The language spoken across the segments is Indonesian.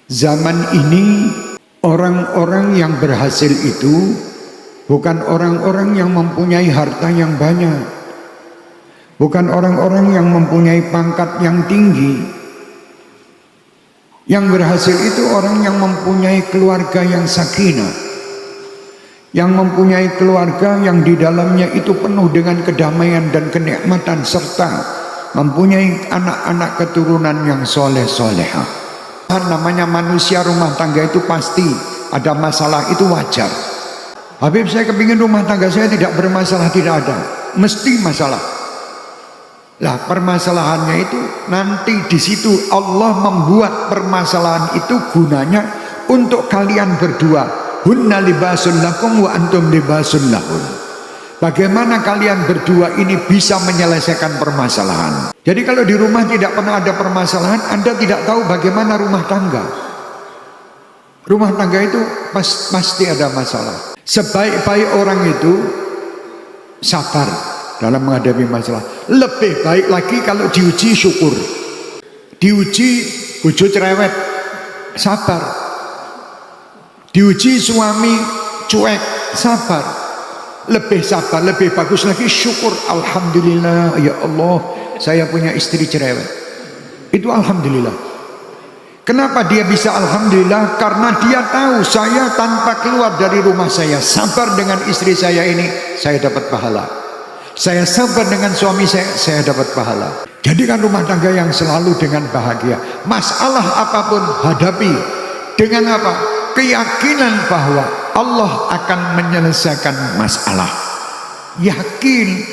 Zaman ini orang-orang yang berhasil itu bukan orang-orang yang mempunyai harta yang banyak, bukan orang-orang yang mempunyai pangkat yang tinggi. Yang berhasil itu orang yang mempunyai keluarga yang sakinah, yang mempunyai keluarga yang di dalamnya itu penuh dengan kedamaian dan kenikmatan, serta mempunyai anak-anak keturunan yang soleh-solehah. Namanya manusia rumah tangga itu pasti ada masalah, itu wajar. Habib, saya kepingin rumah tangga saya tidak bermasalah, tidak ada, mesti masalah. Lah permasalahannya itu nanti di situ Allah membuat permasalahan itu gunanya untuk kalian berdua. Hunna libasun lakum wa antum libasun lahun. Bagaimana kalian berdua ini bisa menyelesaikan permasalahan. Jadi kalau di rumah tidak pernah ada permasalahan, Anda tidak tahu bagaimana rumah tangga. Rumah tangga itu pasti ada masalah. Sebaik-baik orang itu sabar dalam menghadapi masalah. Lebih baik lagi kalau diuji syukur. Diuji bojo cerewet, sabar. Diuji suami cuek, sabar. Lebih sabar, lebih bagus lagi syukur. Alhamdulillah, ya Allah, saya punya istri cerewet. Itu alhamdulillah. Kenapa dia bisa alhamdulillah? Karena dia tahu saya tanpa keluar dari rumah saya, sabar dengan istri saya ini, saya dapat pahala. Saya sabar dengan suami saya dapat pahala. Jadikan rumah tangga yang selalu dengan bahagia. Masalah apapun hadapi dengan apa? Keyakinan bahwa Allah akan menyelesaikan masalah. Yakin.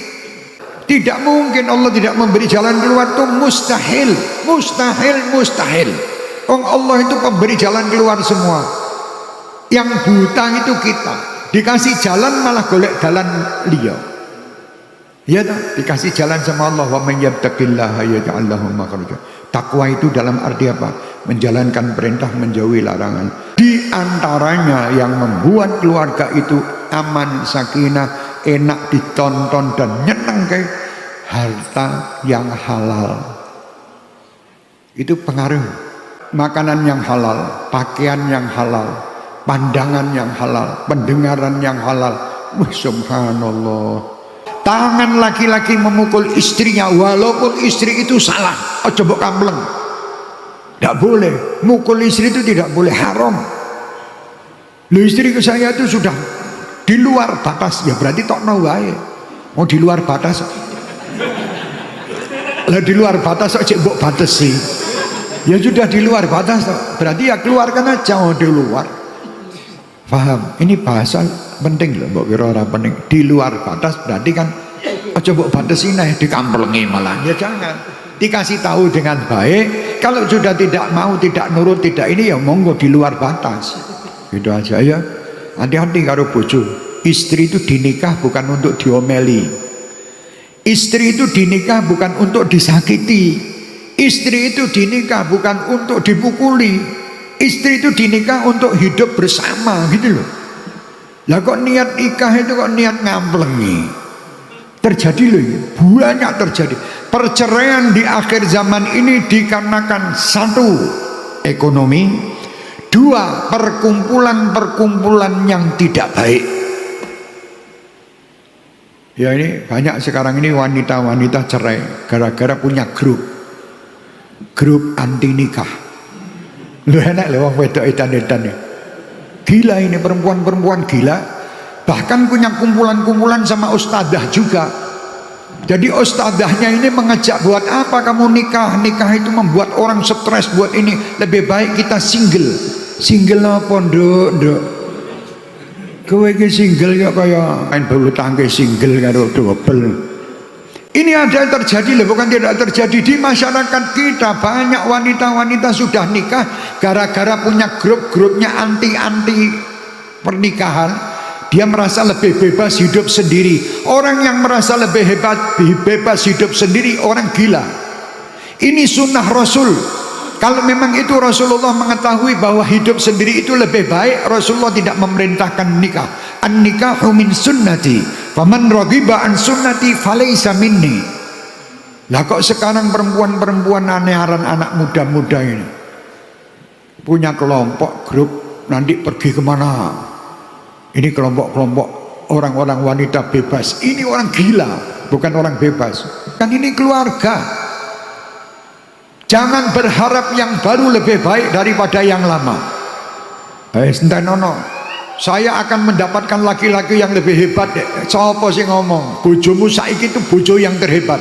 Tidak mungkin Allah tidak memberi jalan keluar, itu mustahil. Mustahil. Allah itu pemberi jalan keluar semua. Yang buta itu kita, dikasih jalan malah golek jalan liya. Ya tak? Dikasih jalan sama Allah, wa may yattaqillaha yaj'al lahu makhraja. Takwa itu dalam arti apa? Menjalankan perintah, menjauhi larangan. Di antaranya yang membuat keluarga itu aman, sakinah, enak ditonton dan nyeneng, kayak harta yang halal. Itu pengaruh. Makanan yang halal, pakaian yang halal, pandangan yang halal, pendengaran yang halal. Subhanallah. Tangan laki-laki memukul istrinya walaupun istri itu salah, coba kampleng. Tidak boleh. Mukul istri itu tidak boleh, haram. Loh, istri saya itu sudah di luar batas, ya berarti tokno wae. Mau di luar batas. Lah di luar batas aja mbok batesi. Ya sudah di luar batas, berarti ya keluarkan aja. Oh, di luar. Paham? Ini bahasa penting loh, mbok kira ora penting. Di luar batas berarti kan aja mbok batesi nah dikamplengi malah. Ya jangan. Dikasih tahu dengan baik. Kalau sudah tidak mau, tidak nurut, tidak ini, ya monggo di luar batas. Gitu aja ya. Hati-hati karo bojo. Istri itu dinikah bukan untuk diomeli. Istri itu dinikah bukan untuk disakiti. Istri itu dinikah bukan untuk dipukuli. Istri itu dinikah untuk hidup bersama, gitu loh. Lah kok niat nikah itu kok niat ngamplengi. Terjadi loh, banyak terjadi. Perceraian di akhir zaman ini dikarenakan satu, ekonomi. Dua, perkumpulan-perkumpulan yang tidak baik. Ya ini banyak sekarang ini wanita-wanita cerai gara-gara punya grup anti nikah. Lu enak loh wong wedok edan-edan ya. Gila ini perempuan-perempuan gila. Bahkan punya kumpulan-kumpulan sama ustadzah juga. Jadi ustadzahnya ini mengejak, buat apa kamu nikah? Nikah itu membuat orang stres, buat ini. Lebih baik kita single. Single apa nduk? Kowe iki single ya kaya main bulu tangkis single karo double. Ini ada yang terjadi loh, bukan tidak terjadi di masyarakat kita. Banyak wanita-wanita sudah nikah gara-gara punya grupnya anti pernikahan. Dia merasa lebih bebas hidup sendiri. Orang yang merasa lebih bebas hidup sendiri, orang gila. Ini sunnah Rasul. Kalau memang itu Rasulullah mengetahui bahwa hidup sendiri itu lebih baik, Rasulullah tidak memerintahkan nikah. An-nikahu min sunnati, faman raghiba an sunnati falaysa minni. Lah kok sekarang perempuan-perempuan aneh, anak muda-muda ini punya kelompok grup, nanti pergi kemana. Ini kelompok-kelompok orang-orang wanita bebas. Ini orang gila, bukan orang bebas. Kan ini keluarga. Jangan berharap yang baru lebih baik daripada yang lama. Sentenono, saya akan mendapatkan laki-laki yang lebih hebat. Sopo sih ngomong, bojomu saiki itu bojo yang terhebat.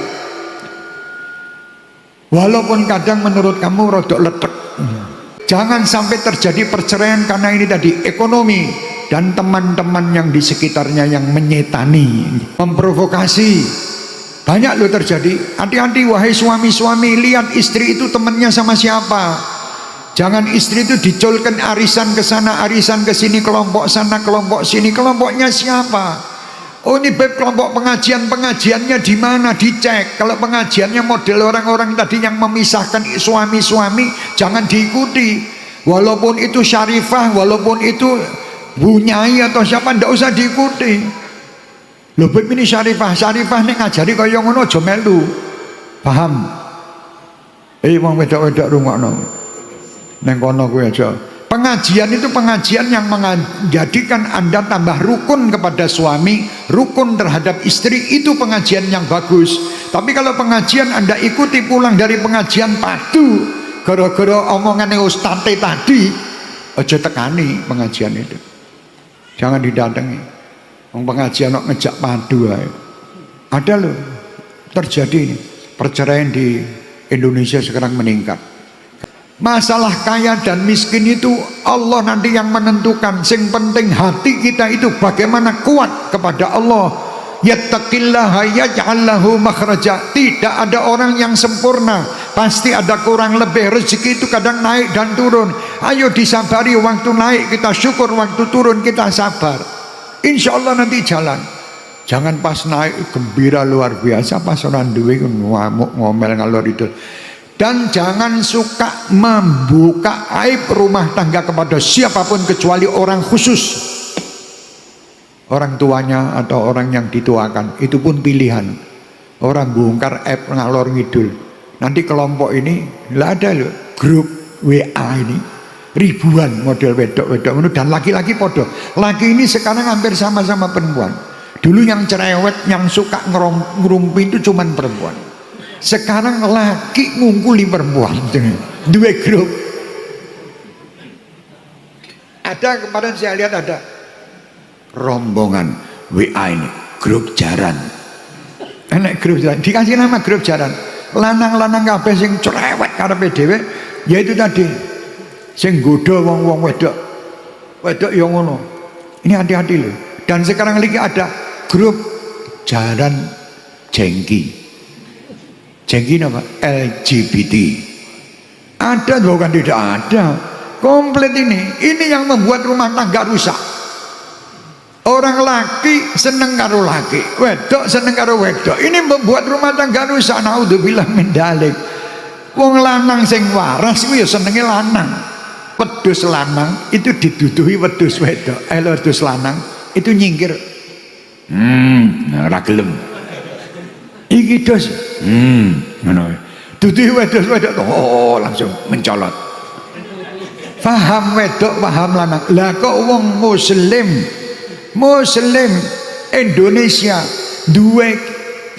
Walaupun kadang menurut kamu rodok letek. Jangan sampai terjadi perceraian karena ini tadi ekonomi dan teman-teman yang di sekitarnya yang menyetani, memprovokasi. Banyak loh terjadi. Hati-hati wahai suami-suami, lihat istri itu temannya sama siapa. Jangan istri itu dicolkan arisan ke sana, arisan ke sini, kelompok sana, kelompok sini. Kelompoknya siapa? Oh ini beb kelompok pengajiannya di mana? Dicek. Kalau pengajiannya model orang-orang tadi yang memisahkan suami-suami, jangan diikuti. Walaupun itu syarifah, walaupun itu bunyai atau siapa, ndak usah diikuti. Lho beb ini syarifah nih ngajari kaya ngono aja melu. Paham? Wong wedok-wedok rungokno. Neng kono kuwi aja. Pengajian itu pengajian yang menjadikan Anda tambah rukun kepada suami, rukun terhadap istri, itu pengajian yang bagus. Tapi kalau pengajian Anda ikuti pulang dari pengajian padu gara-gara omongannya ustadz tadi, aja tekani pengajian itu. Jangan didatangi. Pengajian kok ngejak padu aja. Ada loh terjadi ini. Perceraian di Indonesia sekarang meningkat. Masalah kaya dan miskin itu Allah nanti yang menentukan. Sing penting hati kita itu bagaimana kuat kepada Allah. Yattaqillaha yaj'al lahu makhraja. Tidak ada orang yang sempurna, pasti ada kurang lebih. Rezeki itu kadang naik dan turun. Ayo disabari, waktu naik kita syukur, waktu turun kita sabar. Insya Allah nanti jalan. Jangan pas naik gembira luar biasa, pas orang duwe ngamuk ngomel ngalor itu. Dan jangan suka membuka aib rumah tangga kepada siapapun kecuali orang khusus, orang tuanya atau orang yang dituakan. Itu pun pilihan. Orang bongkar aib ngalor ngidul. Nanti kelompok ini nggak ada loh, grup WA ini ribuan model wedok-wedok dan laki-laki podo. Laki ini sekarang hampir sama-sama perempuan. Dulu yang cerewet, yang suka ngerumpi itu cuman perempuan. Sekarang laki ngungkuli perempuan. Dua grup. Ada kemarin saya lihat ada rombongan WA ini, grup jaran. Enak grup jaran, dikasih nama grup jaran. Lanang-lanang kabeh sing cerewet karepe dhewe, yaitu tadi sing nggodha wong-wong wedok. Wedok yang ngono. Ini hati-hati loh. Dan sekarang lagi ada grup jaran jengki. Jengki apa? LGBT. Ada bukan tidak ada. Komplit ini. Ini yang membuat rumah tangga rusak. Orang laki seneng karo laki, wedok seneng karo wedok. Ini membuat rumah tangga rusak. Naudzubillah min dzalik. Wong lanang sing waras kuwi ya senenge lanang. Wedhus lanang itu diduduhi wedhus wedok. Wedhus lanang itu nyingkir. Ora gelem. Iki dos. Ngono. Duduhi wedhus-wedok langsung mencolot. Paham wedok, paham lanang. Lah kok wong muslim Indonesia duwe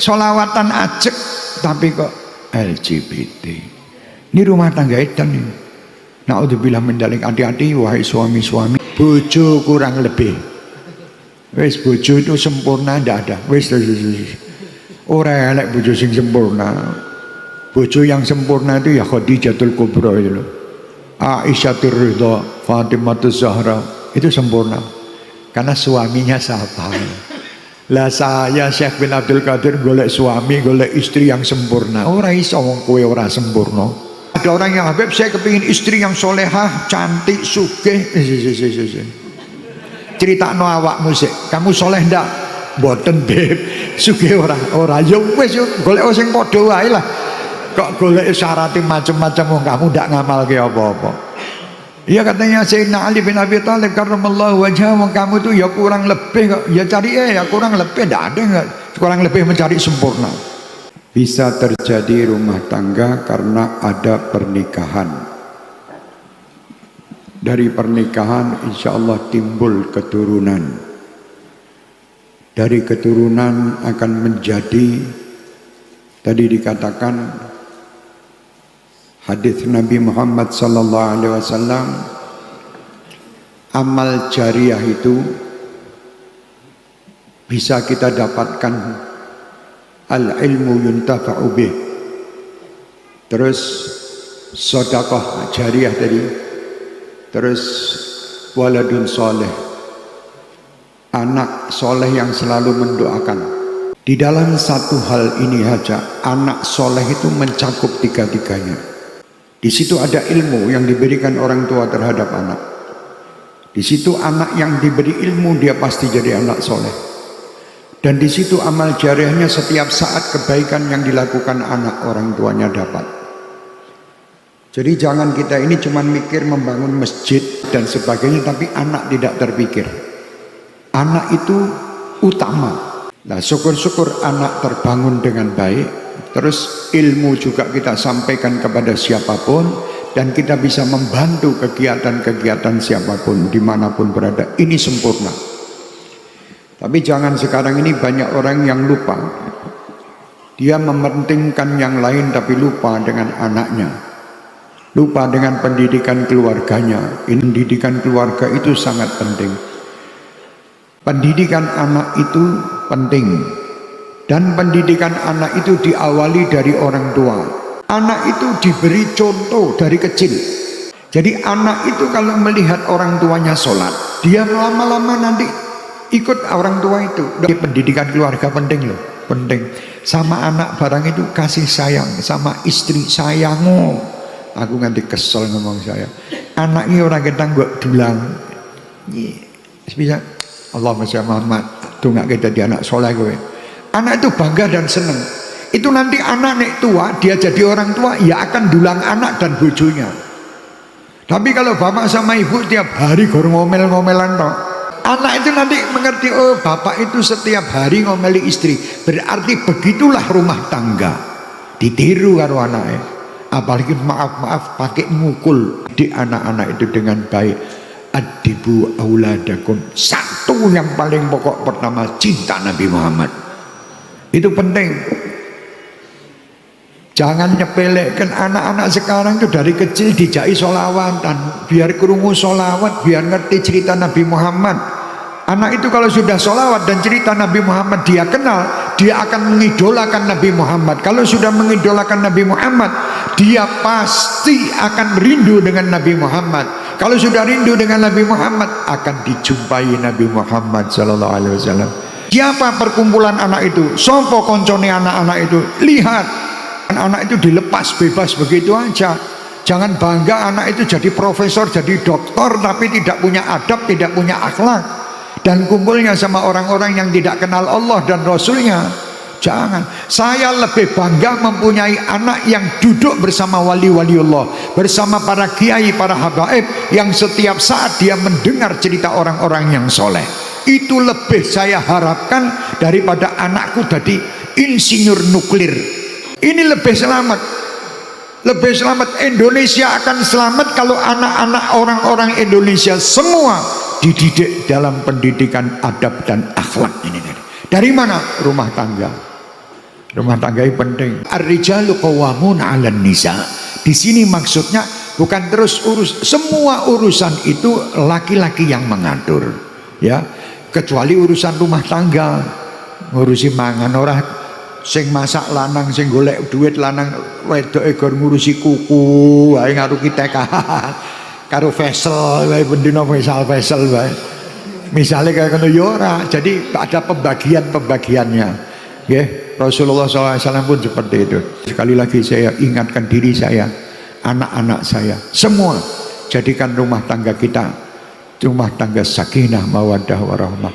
sholawatan ajek tapi kok LGBT. Ini rumah tangga edan ini. Naudzubillah min dzalik. Hati-hati wahai suami-suami. Bojo kurang lebih. Wis bojo itu sempurna ndak ada. Wis. Ora elek bojo sing sempurna. Bojo yang sempurna itu ya Khadijatul Kubra itu loh. Aisyah Ridha, Fatimah Zahra itu sempurna. Karena suaminya sabar. Lah saya Syekh bin Abdul Qadir golek suami, golek istri yang sempurna. Ora iso wong kowe ora sempurna. Ada orang yang Habib saya kepingin istri yang solehah, cantik, sugih. Critakno awakmu sik. Kamu soleh ndak? Mboten beb, sugih ora ya wis golek sing padha wae lah. Kok golek syarat macam-macam wong kamu ndak ngamalke apa-apa. Iya katanya Sayyidina Ali bin Abi Thalib karramallahu wajhahu, wong kamu itu ya kurang lebih kok. Ya cari ya kurang lebih, ndak ada enggak kurang lebih mencari sempurna. Bisa terjadi rumah tangga karena ada pernikahan. dari pernikahan insya Allah timbul keturunan. Dari keturunan akan menjadi, tadi dikatakan hadis Nabi Muhammad sallallahu alaihi wasallam, amal jariah itu bisa kita dapatkan al-ilmu yuntafa'u bih, terus sedekah jariah tadi, terus waladun soleh, anak soleh yang selalu mendoakan. Di dalam satu hal ini saja, anak soleh itu mencakup tiga-tiganya. Di situ ada ilmu yang diberikan orang tua terhadap anak. Di situ anak yang diberi ilmu, dia pasti jadi anak soleh. Dan di situ amal jariahnya, setiap saat kebaikan yang dilakukan anak orang tuanya dapat. Jadi jangan kita ini cuma mikir membangun masjid dan sebagainya, tapi anak tidak terpikir. Anak itu utama. Nah, syukur-syukur anak terbangun dengan baik, terus ilmu juga kita sampaikan kepada siapapun, dan kita bisa membantu kegiatan-kegiatan siapapun dimanapun berada. Ini sempurna. Tapi jangan sekarang ini banyak orang yang lupa. Dia mementingkan yang lain tapi lupa dengan anaknya, lupa dengan pendidikan keluarganya. Pendidikan keluarga itu sangat penting. Pendidikan anak itu penting, dan pendidikan anak itu diawali dari orang tua. Anak itu diberi contoh dari kecil. Jadi anak itu kalau melihat orang tuanya sholat, dia lama-lama nanti ikut orang tua itu. Pendidikan keluarga penting loh, penting. Sama anak barang itu kasih sayang, sama istri sayango. Aku nganti kesel ngomong saya. Anak ini orang kita gak dulang. Bisa Allahumma sholli Muhammad. Tuh nggak kita jadi anak soleh gue. Anak itu bangga dan seneng. Itu nanti anak nek tua, dia jadi orang tua, ya akan dulang anak dan bojonya. Tapi kalau bapak sama ibu tiap hari gor ngomel-ngomelan toh, anak itu nanti mengerti, oh bapak itu setiap hari ngomeli istri, berarti begitulah rumah tangga. Ditiru karo anaknya. Apalagi maaf-maaf pakai mukul di anak-anak itu dengan baik. Adibu auladakum. Satu yang paling pokok pertama, cinta Nabi Muhammad. Itu penting. Jangan nyepelekan anak-anak sekarang itu dari kecil dijai sholawatan, biar kerungu sholawat, biar ngerti cerita Nabi Muhammad. Anak itu kalau sudah sholawat dan cerita Nabi Muhammad dia kenal, dia akan mengidolakan Nabi Muhammad. Kalau sudah mengidolakan Nabi Muhammad, dia pasti akan rindu dengan Nabi Muhammad. Kalau sudah rindu dengan Nabi Muhammad, akan dijumpai Nabi Muhammad sallallahu alaihi wasallam. Siapa perkumpulan anak itu? Sopo koncone anak-anak itu? Lihat, anak itu dilepas bebas begitu aja. Jangan bangga anak itu jadi profesor, jadi doktor, tapi tidak punya adab, tidak punya akhlak, dan kumpulnya sama orang-orang yang tidak kenal Allah dan Rasulnya. Jangan. Saya lebih bangga mempunyai anak yang duduk bersama wali-wali Allah, bersama para kiai, para habaib, yang setiap saat dia mendengar cerita orang-orang yang soleh. Itu lebih saya harapkan daripada anakku jadi insinyur nuklir. Ini lebih selamat. Lebih selamat. Indonesia akan selamat kalau anak-anak orang-orang Indonesia semua dididik dalam pendidikan adab dan akhlak ini. Dari mana? Rumah tangga. Rumah tangga itu penting. Ar-rijalu qawwamun 'alan nisa. Di sini maksudnya bukan terus semua urusan itu laki-laki yang mengatur, ya. Kecuali urusan rumah tangga, ngurusi mangan ora, sing masak lanang, sing golek duit lanang, wedoke gor ngurusi kuku, wae ngaruki TK. Karo Faisal wae bendina Faisal wae. Misalnya kayak ngono ya ora. Jadi ada pembagian-pembagiannya. Nggih, Rasulullah SAW pun seperti itu. Sekali lagi saya ingatkan diri saya, anak-anak saya, semua jadikan rumah tangga kita rumah tangga sakinah mawaddah warahmah.